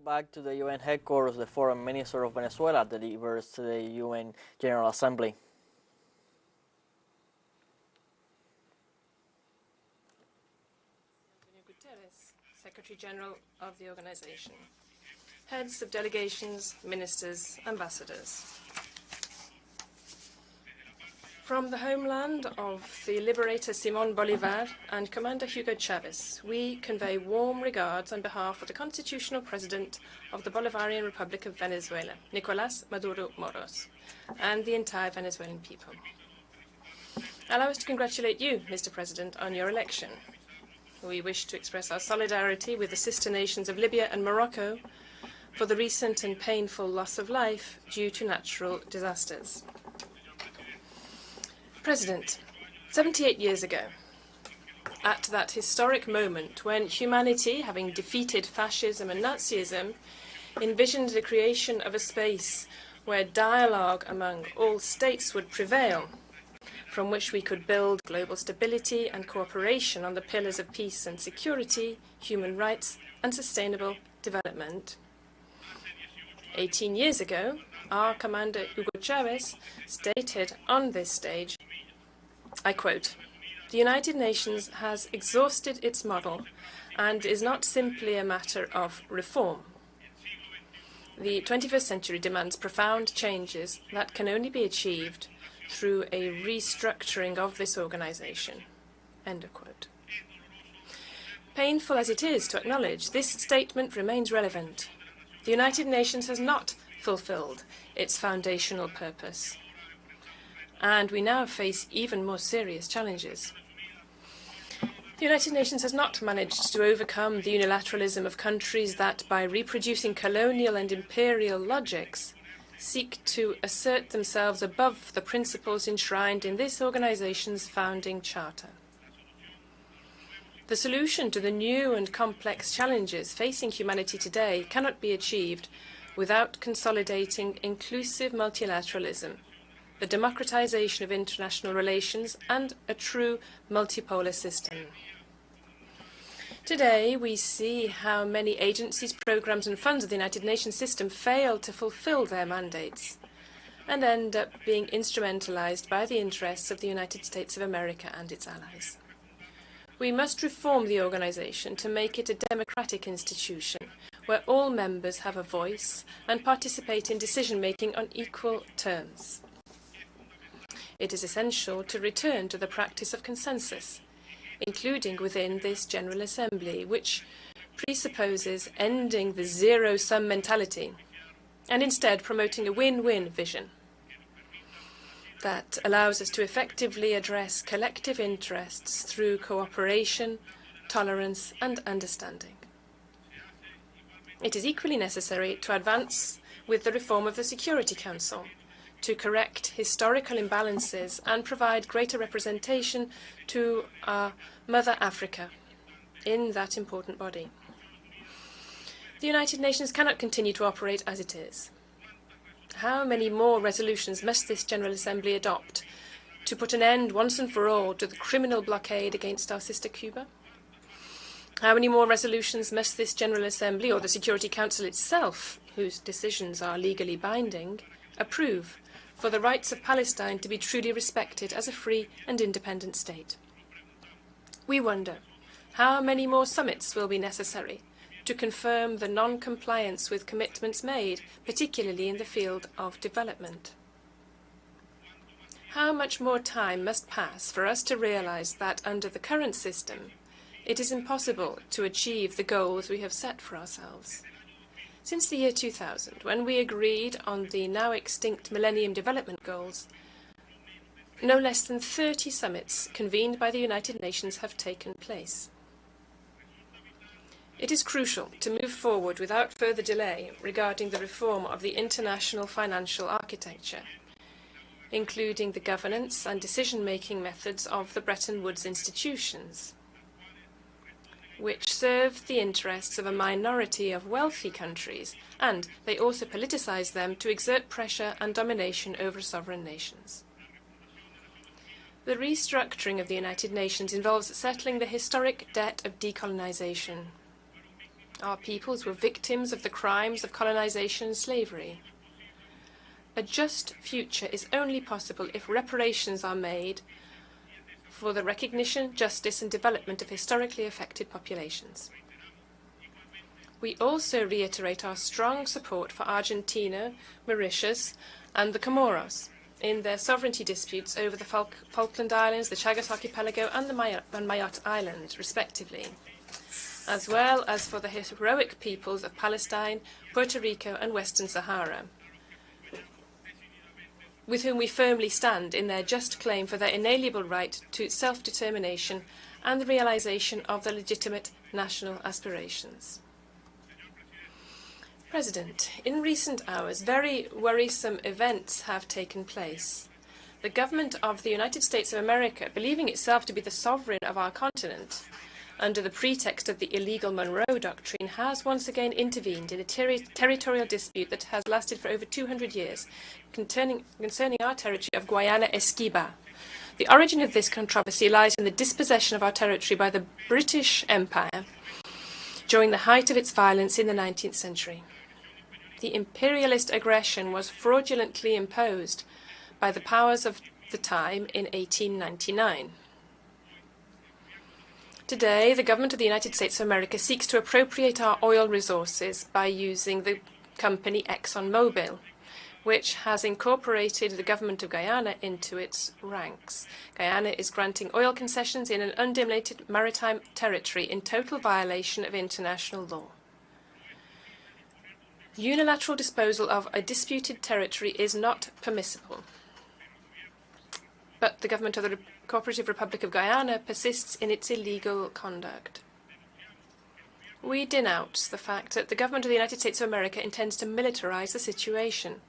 Back to the UN headquarters, the Foreign Minister of Venezuela delivers to the UN General Assembly. Secretary General of the organization, heads of delegations, ministers, ambassadors. From the homeland of the liberator Simón Bolívar and Commander Hugo Chavez, we convey warm regards on behalf of the constitutional president of the Bolivarian Republic of Venezuela, Nicolás Maduro Moros, and the entire Venezuelan people. Allow us to congratulate you, Mr. President, on your election. We wish to express our solidarity with the sister nations of Libya and Morocco for the recent and painful loss of life due to natural disasters. President, 78 years ago, at that historic moment when humanity, having defeated fascism and Nazism, envisioned the creation of a space where dialogue among all states would prevail, from which we could build global stability and cooperation on the pillars of peace and security, human rights, and sustainable development. 18 years ago, our commander Hugo Chavez stated on this stage, I quote, "The United Nations has exhausted its model and is not simply a matter of reform. The 21st century demands profound changes that can only be achieved through a restructuring of this organization." End of quote. Painful as it is to acknowledge, this statement remains relevant. The United Nations has not fulfilled its foundational purpose, and we now face even more serious challenges. The United Nations has not managed to overcome the unilateralism of countries that, by reproducing colonial and imperial logics, seek to assert themselves above the principles enshrined in this organization's founding charter. The solution to the new and complex challenges facing humanity today cannot be achieved without consolidating inclusive multilateralism, the democratization of international relations, and a true multipolar system. Today, we see how many agencies, programs, and funds of the United Nations system fail to fulfill their mandates and end up being instrumentalized by the interests of the United States of America and its allies. We must reform the organization to make it a democratic institution where all members have a voice and participate in decision-making on equal terms. It is essential to return to the practice of consensus, including within this General Assembly, which presupposes ending the zero-sum mentality and instead promoting a win-win vision that allows us to effectively address collective interests through cooperation, tolerance, and understanding. It is equally necessary to advance with the reform of the Security Council, to correct historical imbalances and provide greater representation to our Mother Africa in that important body. The United Nations cannot continue to operate as it is. How many more resolutions must this General Assembly adopt to put an end once and for all to the criminal blockade against our sister Cuba? How many more resolutions must this General Assembly, or the Security Council itself, whose decisions are legally binding, approve for the rights of Palestine to be truly respected as a free and independent state? We wonder how many more summits will be necessary to confirm the non-compliance with commitments made, particularly in the field of development. How much more time must pass for us to realize that under the current system, it is impossible to achieve the goals we have set for ourselves? Since the year 2000, when we agreed on the now extinct Millennium Development Goals, no less than 30 summits convened by the United Nations have taken place. It is crucial to move forward without further delay regarding the reform of the international financial architecture, including the governance and decision-making methods of the Bretton Woods institutions, which serve the interests of a minority of wealthy countries, and they also politicize them to exert pressure and domination over sovereign nations. The restructuring of the United Nations involves settling the historic debt of decolonization. Our peoples were victims of the crimes of colonization and slavery. A just future is only possible if reparations are made for the recognition, justice and development of historically affected populations. We also reiterate our strong support for Argentina, Mauritius and the Comoros in their sovereignty disputes over the Falkland Islands, the Chagos Archipelago and Mayotte Island, respectively, as well as for the heroic peoples of Palestine, Puerto Rico and Western Sahara, with whom we firmly stand in their just claim for their inalienable right to self-determination and the realization of their legitimate national aspirations. President, in recent hours, very worrisome events have taken place. The government of the United States of America, believing itself to be the sovereign of our continent, under the pretext of the illegal Monroe Doctrine, has once again intervened in a territorial dispute that has lasted for over 200 years, concerning our territory of Guayana Esquiva. The origin of this controversy lies in the dispossession of our territory by the British Empire during the height of its violence in the 19th century. The imperialist aggression was fraudulently imposed by the powers of the time in 1899. Today, the government of the United States of America seeks to appropriate our oil resources by using the company ExxonMobil, which has incorporated the government of Guyana into its ranks. Guyana is granting oil concessions in an undeliminated maritime territory in total violation of international law. Unilateral disposal of a disputed territory is not permissible. But the government of the Cooperative Republic of Guyana persists in its illegal conduct. We denounce the fact that the government of the United States of America intends to militarize the situation.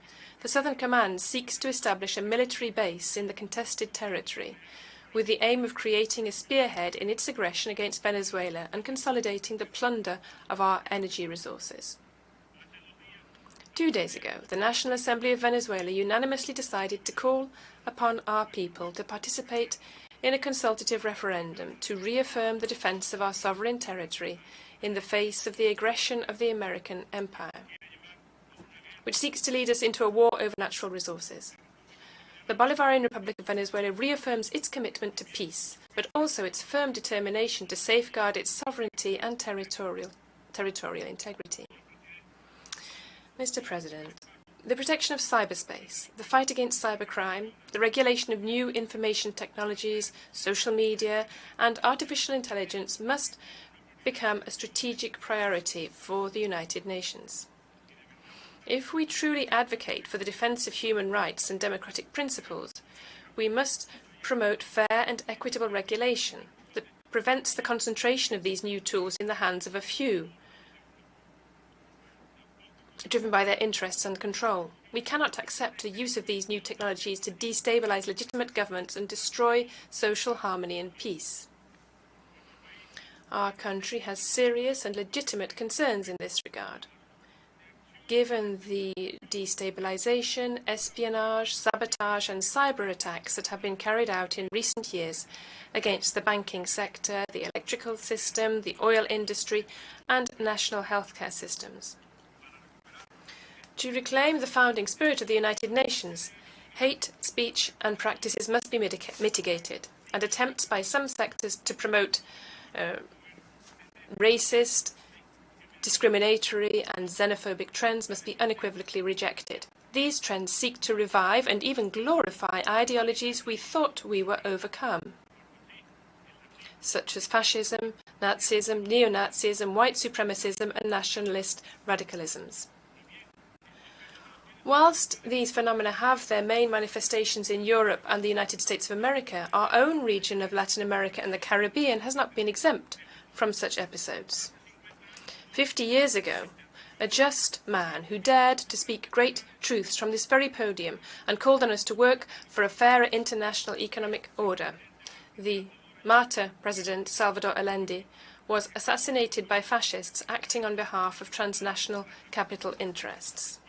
The Southern Command seeks to establish a military base in the contested territory with the aim of creating a spearhead in its aggression against Venezuela and consolidating the plunder of our energy resources. 2 days ago, the National Assembly of Venezuela unanimously decided to call upon our people to participate in a consultative referendum to reaffirm the defense of our sovereign territory in the face of the aggression of the American empire, which seeks to lead us into a war over natural resources. The Bolivarian Republic of Venezuela reaffirms its commitment to peace, but also its firm determination to safeguard its sovereignty and territorial integrity. Mr. President, the protection of cyberspace, the fight against cybercrime, the regulation of new information technologies, social media, and artificial intelligence must become a strategic priority for the United Nations. If we truly advocate for the defense of human rights and democratic principles, we must promote fair and equitable regulation that prevents the concentration of these new tools in the hands of a few, driven by their interests and control. We cannot accept the use of these new technologies to destabilize legitimate governments and destroy social harmony and peace. Our country has serious and legitimate concerns in this regard, given the destabilization, espionage, sabotage and cyber attacks that have been carried out in recent years against the banking sector, the electrical system, the oil industry and national healthcare systems. To reclaim the founding spirit of the United Nations, hate speech and practices must be mitigated, and attempts by some sectors to promote racist, discriminatory and xenophobic trends must be unequivocally rejected. These trends seek to revive and even glorify ideologies we thought we were overcome, such as fascism, Nazism, neo-Nazism, white supremacism and nationalist radicalisms. Whilst these phenomena have their main manifestations in Europe and the United States of America, our own region of Latin America and the Caribbean has not been exempt from such episodes. 50 years ago, a just man who dared to speak great truths from this very podium and called on us to work for a fairer international economic order, the martyr President Salvador Allende, was assassinated by fascists acting on behalf of transnational capital interests.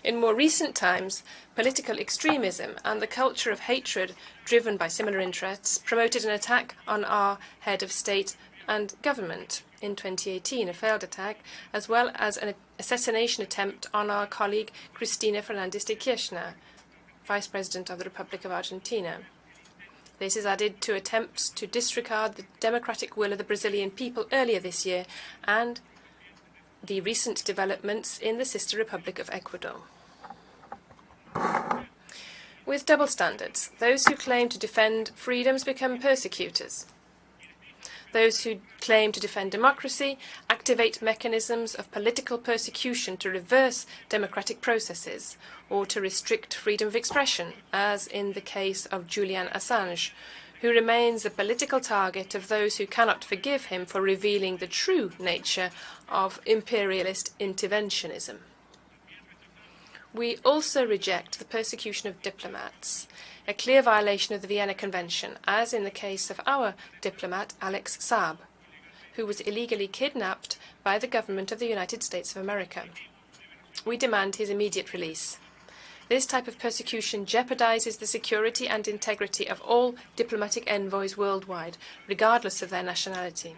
In more recent times, political extremism and the culture of hatred driven by similar interests promoted an attack on our head of state and government, in 2018, a failed attack, as well as an assassination attempt on our colleague Cristina Fernández de Kirchner, Vice President of the Republic of Argentina. This is added to attempts to disregard the democratic will of the Brazilian people earlier this year and the recent developments in the sister Republic of Ecuador. With double standards, those who claim to defend freedoms become persecutors. Those who claim to defend democracy activate mechanisms of political persecution to reverse democratic processes or to restrict freedom of expression, as in the case of Julian Assange, who remains a political target of those who cannot forgive him for revealing the true nature of imperialist interventionism. We also reject the persecution of diplomats, a clear violation of the Vienna Convention, as in the case of our diplomat Alex Saab, who was illegally kidnapped by the government of the United States of America. We demand his immediate release. This type of persecution jeopardizes the security and integrity of all diplomatic envoys worldwide, regardless of their nationality.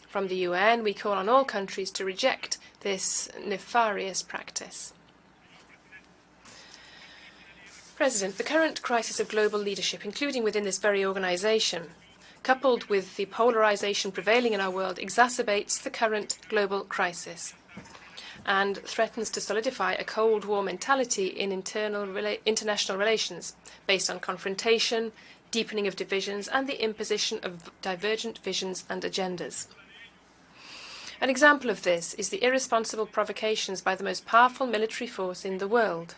From the UN, we call on all countries to reject this nefarious practice. President, the current crisis of global leadership, including within this very organization, coupled with the polarization prevailing in our world, exacerbates the current global crisis and threatens to solidify a Cold War mentality in international relations based on confrontation, deepening of divisions, and the imposition of divergent visions and agendas. An example of this is the irresponsible provocations by the most powerful military force in the world,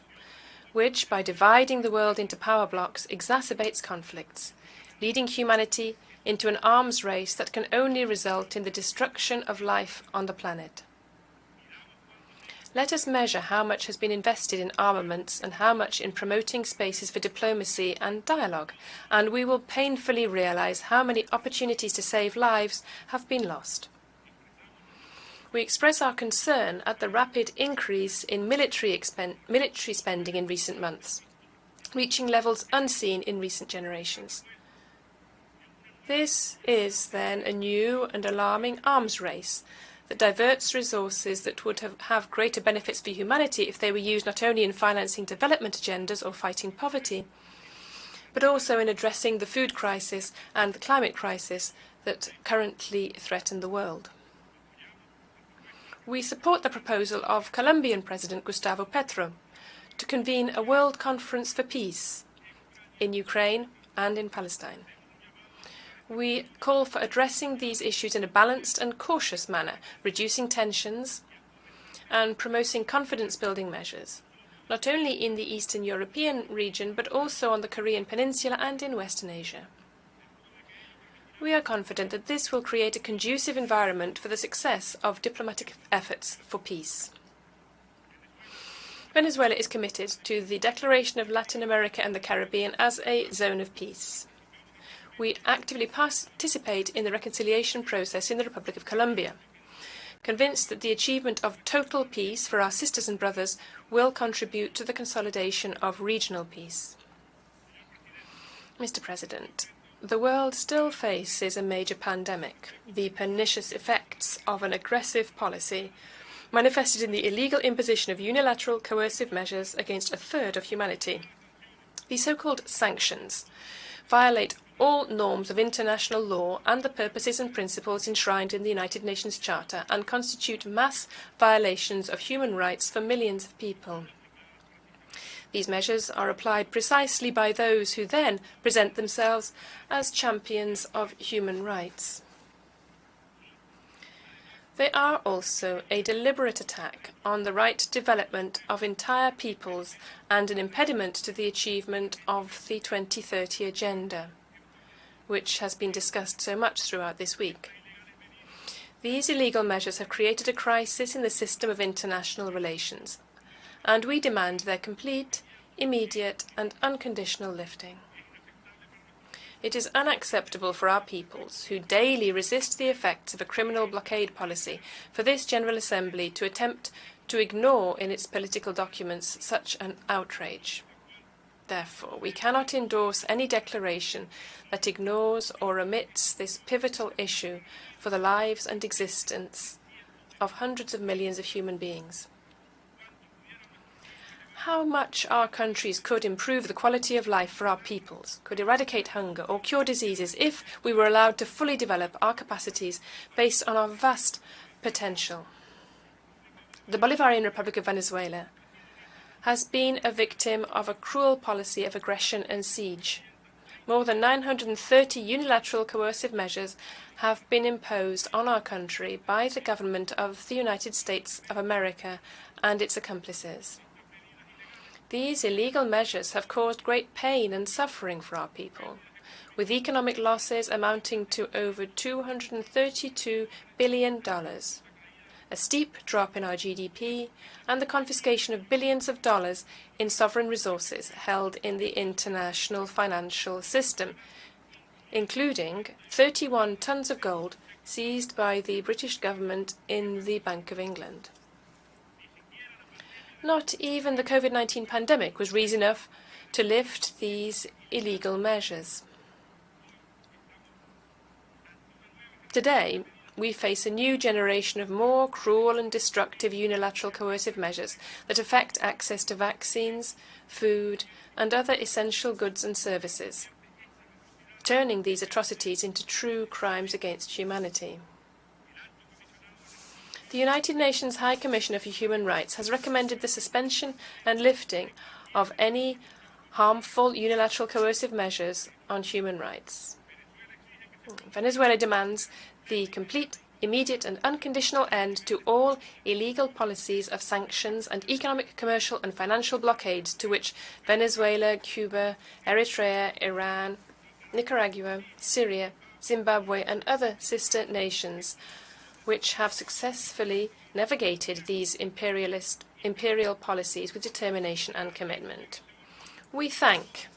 which, by dividing the world into power blocks, exacerbates conflicts, leading humanity into an arms race that can only result in the destruction of life on the planet. Let us measure how much has been invested in armaments and how much in promoting spaces for diplomacy and dialogue, and we will painfully realize how many opportunities to save lives have been lost. We express our concern at the rapid increase in military spending in recent months, reaching levels unseen in recent generations. This is then a new and alarming arms race that diverts resources that would have greater benefits for humanity if they were used not only in financing development agendas or fighting poverty, but also in addressing the food crisis and the climate crisis that currently threaten the world. We support the proposal of Colombian President Gustavo Petro to convene a World Conference for Peace in Ukraine and in Palestine. We call for addressing these issues in a balanced and cautious manner, reducing tensions and promoting confidence-building measures, not only in the Eastern European region, but also on the Korean Peninsula and in Western Asia. We are confident that this will create a conducive environment for the success of diplomatic efforts for peace. Venezuela is committed to the declaration of Latin America and the Caribbean as a zone of peace. We actively participate in the reconciliation process in the Republic of Colombia, convinced that the achievement of total peace for our sisters and brothers will contribute to the consolidation of regional peace. Mr. President, the world still faces a major pandemic, the pernicious effects of an aggressive policy manifested in the illegal imposition of unilateral coercive measures against a third of humanity. The so-called sanctions violate all norms of international law and the purposes and principles enshrined in the United Nations Charter and constitute mass violations of human rights for millions of people. These measures are applied precisely by those who then present themselves as champions of human rights. They are also a deliberate attack on the right development of entire peoples and an impediment to the achievement of the 2030 Agenda, which has been discussed so much throughout this week. These illegal measures have created a crisis in the system of international relations, and we demand their complete, immediate, and unconditional lifting. It is unacceptable for our peoples, who daily resist the effects of a criminal blockade policy, for this General Assembly to attempt to ignore in its political documents such an outrage. Therefore, we cannot endorse any declaration that ignores or omits this pivotal issue for the lives and existence of hundreds of millions of human beings. How much our countries could improve the quality of life for our peoples, could eradicate hunger or cure diseases if we were allowed to fully develop our capacities based on our vast potential. The Bolivarian Republic of Venezuela has been a victim of a cruel policy of aggression and siege. More than 930 unilateral coercive measures have been imposed on our country by the government of the United States of America and its accomplices. These illegal measures have caused great pain and suffering for our people, with economic losses amounting to over $232 billion, a steep drop in our GDP, and the confiscation of billions of dollars in sovereign resources held in the international financial system, including 31 tons of gold seized by the British government in the Bank of England. Not even the COVID-19 pandemic was reason enough to lift these illegal measures. Today, we face a new generation of more cruel and destructive unilateral coercive measures that affect access to vaccines, food, and other essential goods and services, turning these atrocities into true crimes against humanity. The United Nations High Commissioner for Human Rights has recommended the suspension and lifting of any harmful unilateral coercive measures on human rights. Venezuela demands the complete, immediate and unconditional end to all illegal policies of sanctions and economic, commercial and financial blockades to which Venezuela, Cuba, Eritrea, Iran, Nicaragua, Syria, Zimbabwe and other sister nations which have successfully navigated these imperial policies with determination and commitment. We thank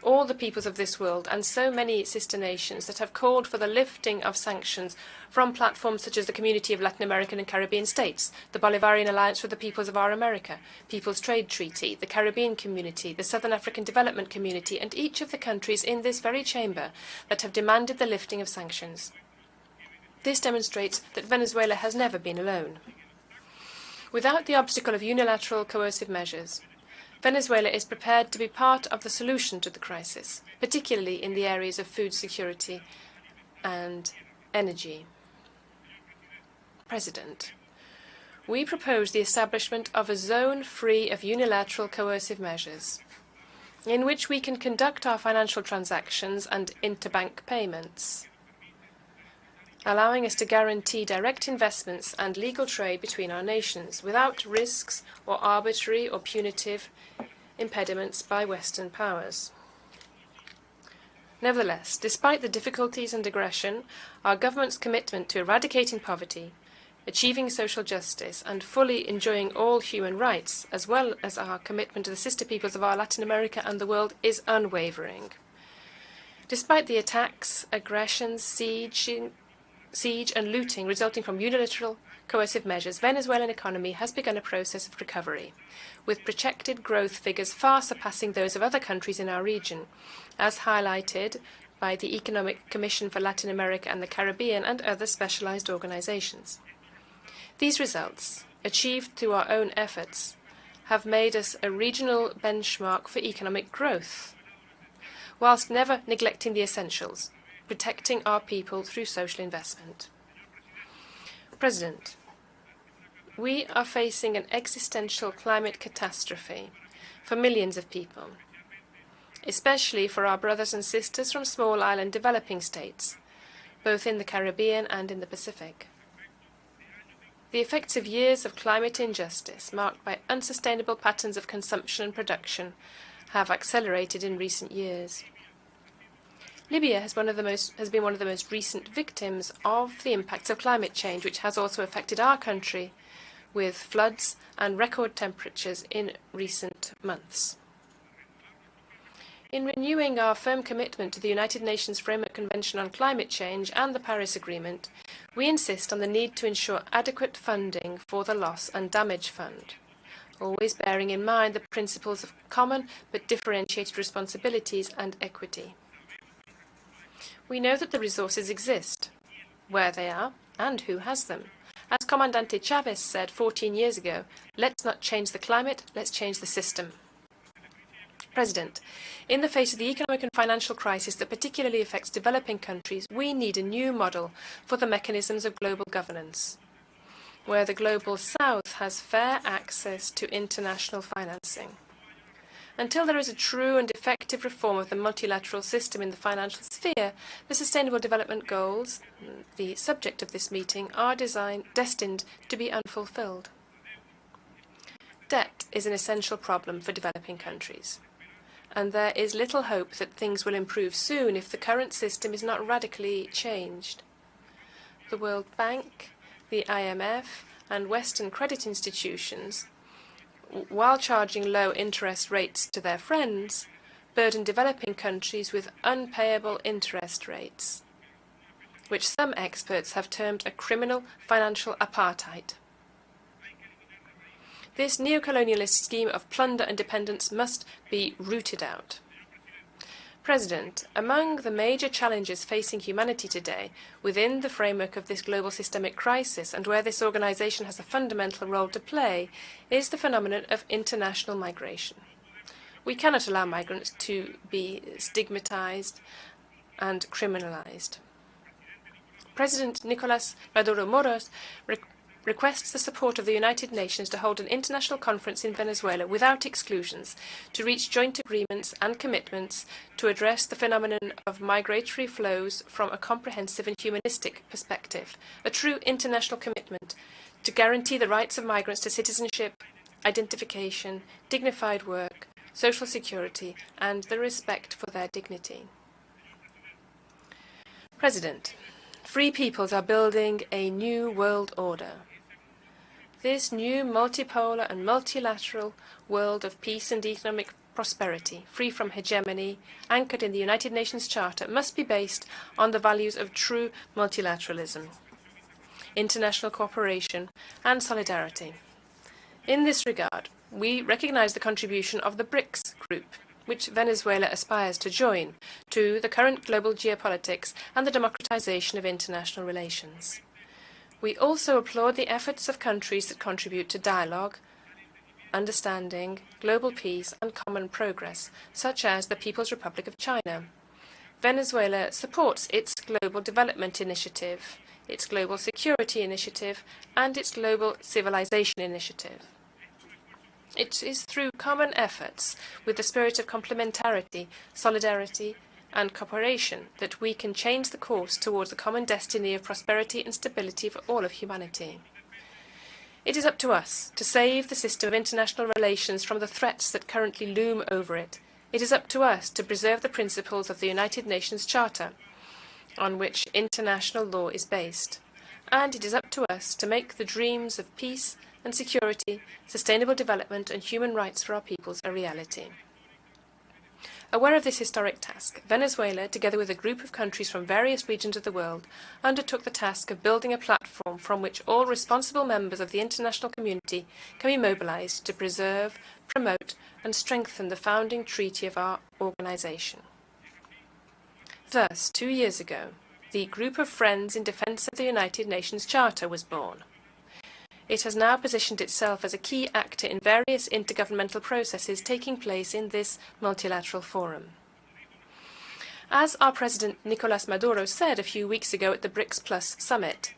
all the peoples of this world and so many sister nations that have called for the lifting of sanctions from platforms such as the Community of Latin American and Caribbean States, the Bolivarian Alliance for the Peoples of Our America, People's Trade Treaty, the Caribbean Community, the Southern African Development Community, and each of the countries in this very chamber that have demanded the lifting of sanctions. This demonstrates that Venezuela has never been alone. Without the obstacle of unilateral coercive measures, Venezuela is prepared to be part of the solution to the crisis, particularly in the areas of food security and energy. President, we propose the establishment of a zone free of unilateral coercive measures, in which we can conduct our financial transactions and interbank payments, allowing us to guarantee direct investments and legal trade between our nations without risks or arbitrary or punitive impediments by Western powers. Nevertheless, despite the difficulties and aggression, our government's commitment to eradicating poverty, achieving social justice, and fully enjoying all human rights, as well as our commitment to the sister peoples of our Latin America and the world, is unwavering. Despite the attacks, aggressions, siege and looting resulting from unilateral coercive measures, Venezuelan economy has begun a process of recovery, with projected growth figures far surpassing those of other countries in our region, as highlighted by the Economic Commission for Latin America and the Caribbean and other specialized organizations. These results, achieved through our own efforts, have made us a regional benchmark for economic growth, whilst never neglecting the essentials, protecting our people through social investment. President, we are facing an existential climate catastrophe for millions of people, especially for our brothers and sisters from small island developing states, both in the Caribbean and in the Pacific. The effects of years of climate injustice, marked by unsustainable patterns of consumption and production, have accelerated in recent years. Libya has been one of the most recent victims of the impacts of climate change, which has also affected our country with floods and record temperatures in recent months. In renewing our firm commitment to the United Nations Framework Convention on Climate Change and the Paris Agreement, we insist on the need to ensure adequate funding for the Loss and Damage Fund. always bearing in mind the principles of common but differentiated responsibilities and equity. We know that the resources exist, where they are, and who has them. As Comandante Chavez said 14 years ago, let's not change the climate, let's change the system. President, in the face of the economic and financial crisis that particularly affects developing countries, we need a new model for the mechanisms of global governance, where the Global South has fair access to international financing. Until there is a true and effective reform of the multilateral system in the financial sphere, the Sustainable Development Goals, the subject of this meeting, are destined to be unfulfilled. Debt is an essential problem for developing countries, and there is little hope that things will improve soon if the current system is not radically changed. The World Bank, the IMF, and Western credit institutions, while charging low interest rates to their friends, burden developing countries with unpayable interest rates, which some experts have termed a criminal financial apartheid. This neo-colonialist scheme of plunder and dependence must be rooted out. President, among the major challenges facing humanity today, within the framework of this global systemic crisis and where this organization has a fundamental role to play, is the phenomenon of international migration. We cannot allow migrants to be stigmatized and criminalized. President Nicolás Maduro Moros requests the support of the United Nations to hold an international conference in Venezuela without exclusions, to reach joint agreements and commitments to address the phenomenon of migratory flows from a comprehensive and humanistic perspective, a true international commitment to guarantee the rights of migrants to citizenship, identification, dignified work, social security, and the respect for their dignity. President, free peoples are building a new world order. This new multipolar and multilateral world of peace and economic prosperity, free from hegemony, anchored in the United Nations Charter, must be based on the values of true multilateralism, international cooperation, and solidarity. In this regard, we recognize the contribution of the BRICS group, which Venezuela aspires to join, to the current global geopolitics and the democratization of international relations. We also applaud the efforts of countries that contribute to dialogue, understanding, global peace and common progress, such as the People's Republic of China. Venezuela supports its Global Development Initiative, its Global Security Initiative, and its Global Civilization Initiative. It is through common efforts, with the spirit of complementarity, solidarity, and cooperation, that we can change the course towards the common destiny of prosperity and stability for all of humanity. It is up to us to save the system of international relations from the threats that currently loom over it. It is up to us to preserve the principles of the United Nations Charter, on which international law is based. And it is up to us to make the dreams of peace and security, sustainable development and human rights for our peoples a reality. Aware of this historic task, Venezuela, together with a group of countries from various regions of the world, undertook the task of building a platform from which all responsible members of the international community can be mobilized to preserve, promote, and strengthen the founding treaty of our organization. Thus, 2 years ago, the Group of Friends in Defense of the United Nations Charter was born. It has now positioned itself as a key actor in various intergovernmental processes taking place in this multilateral forum. As our President Nicolás Maduro said a few weeks ago at the BRICS Plus summit,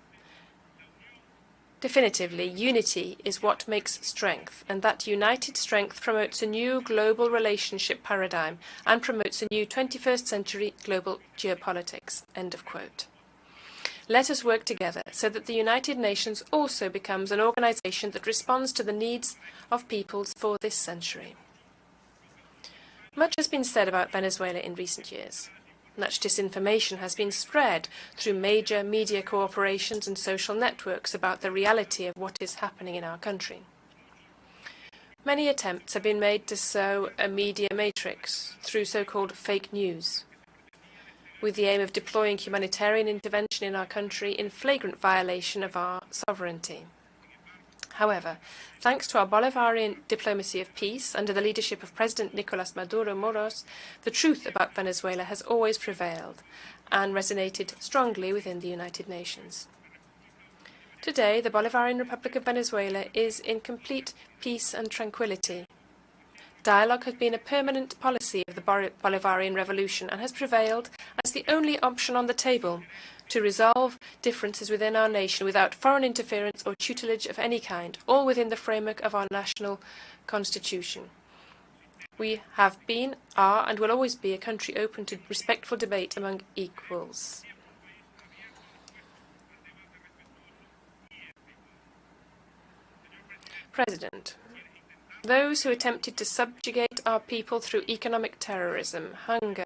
definitively, unity is what makes strength, and that united strength promotes a new global relationship paradigm and promotes a new 21st century global geopolitics. End of quote. Let us work together so that the United Nations also becomes an organization that responds to the needs of peoples for this century. Much has been said about Venezuela in recent years. Much disinformation has been spread through major media corporations and social networks about the reality of what is happening in our country. Many attempts have been made to sow a media matrix through so-called fake news, with the aim of deploying humanitarian intervention in our country in flagrant violation of our sovereignty. However, thanks to our Bolivarian diplomacy of peace under the leadership of President Nicolas Maduro Moros, the truth about Venezuela has always prevailed and resonated strongly within the United Nations. Today, the Bolivarian Republic of Venezuela is in complete peace and tranquility. Dialogue has been a permanent policy of the Bolivarian Revolution and has prevailed as the only option on the table to resolve differences within our nation without foreign interference or tutelage of any kind, all within the framework of our national constitution. We have been, are, and will always be a country open to respectful debate among equals. President, those who attempted to subjugate our people through economic terrorism, hunger,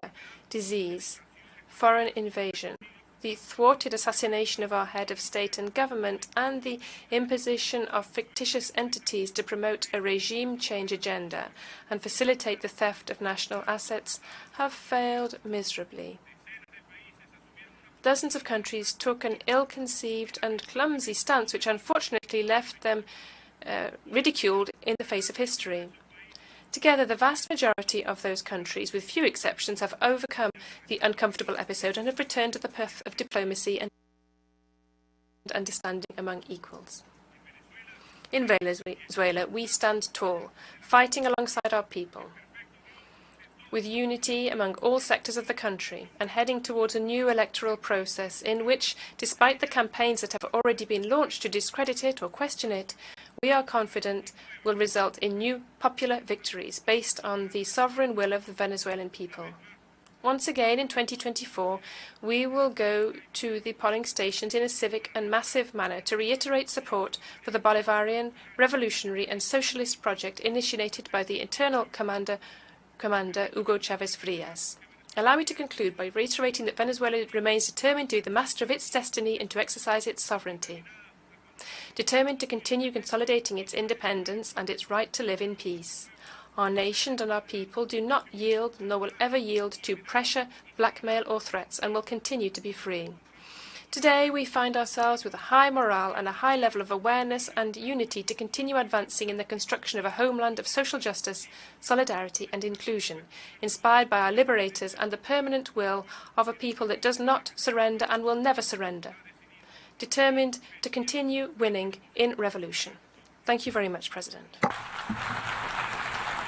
disease, foreign invasion, the thwarted assassination of our head of state and government, and the imposition of fictitious entities to promote a regime change agenda and facilitate the theft of national assets, have failed miserably. Dozens of countries took an ill-conceived and clumsy stance which unfortunately left them ridiculed in the face of history. Together, the vast majority of those countries, with few exceptions, have overcome the uncomfortable episode and have returned to the path of diplomacy and understanding among equals. In Venezuela, we stand tall, fighting alongside our people, with unity among all sectors of the country, and heading towards a new electoral process in which, despite the campaigns that have already been launched to discredit it or question it, we are confident will result in new popular victories based on the sovereign will of the Venezuelan people. Once again, in 2024, we will go to the polling stations in a civic and massive manner to reiterate support for the Bolivarian, revolutionary and socialist project initiated by the internal commander Hugo Chavez Frias. Allow me to conclude by reiterating that Venezuela remains determined to be the master of its destiny and to exercise its sovereignty. Determined to continue consolidating its independence and its right to live in peace. Our nation and our people do not yield, nor will ever yield, to pressure, blackmail or threats, and will continue to be free. Today we find ourselves with a high morale and a high level of awareness and unity to continue advancing in the construction of a homeland of social justice, solidarity and inclusion, inspired by our liberators and the permanent will of a people that does not surrender and will never surrender. Determined to continue winning in revolution. Thank you very much, President.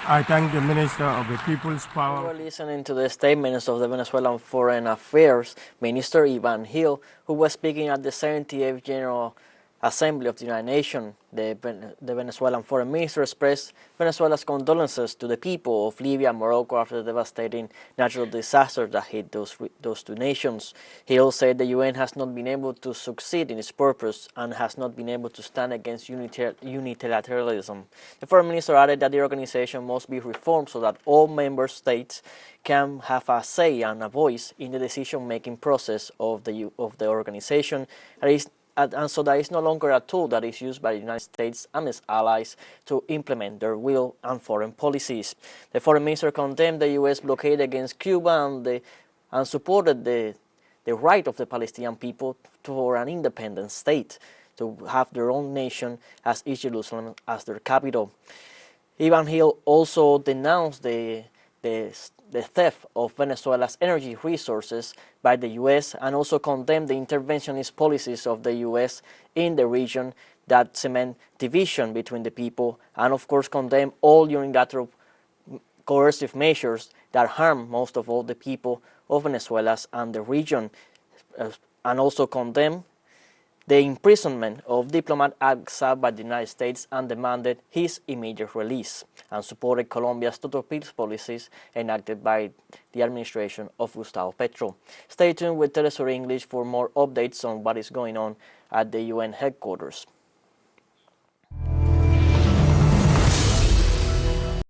I thank the Minister of the People's Power. We're listening to the statements of the Venezuelan Foreign Affairs Minister Yván Gil, who was speaking at the 78th General Assembly of the United Nations. The Venezuelan Foreign Minister expressed Venezuela's condolences to the people of Libya and Morocco after the devastating natural disaster that hit those two nations. He also said the UN has not been able to succeed in its purpose and has not been able to stand against unilateralism. The Foreign Minister added that the organization must be reformed so that all member states can have a say and a voice in the decision-making process of the organization, and so that it's no longer a tool that is used by the United States and its allies to implement their will and foreign policies. The Foreign Minister condemned the U.S. blockade against Cuba and supported the right of the Palestinian people for an independent state, to have their own nation as East Jerusalem as their capital. Yván Gil also denounced the theft of Venezuela's energy resources by the U.S. and also condemned the interventionist policies of the U.S. in the region that cement division between the people, and of course condemned all unilateral coercive measures that harm most of all the people of Venezuela and the region, and also condemned the imprisonment of diplomat exiled by the United States and demanded his immediate release, and supported Colombia's total peace policies enacted by the administration of Gustavo Petro. Stay tuned with teleSUR English for more updates on what is going on at the UN headquarters.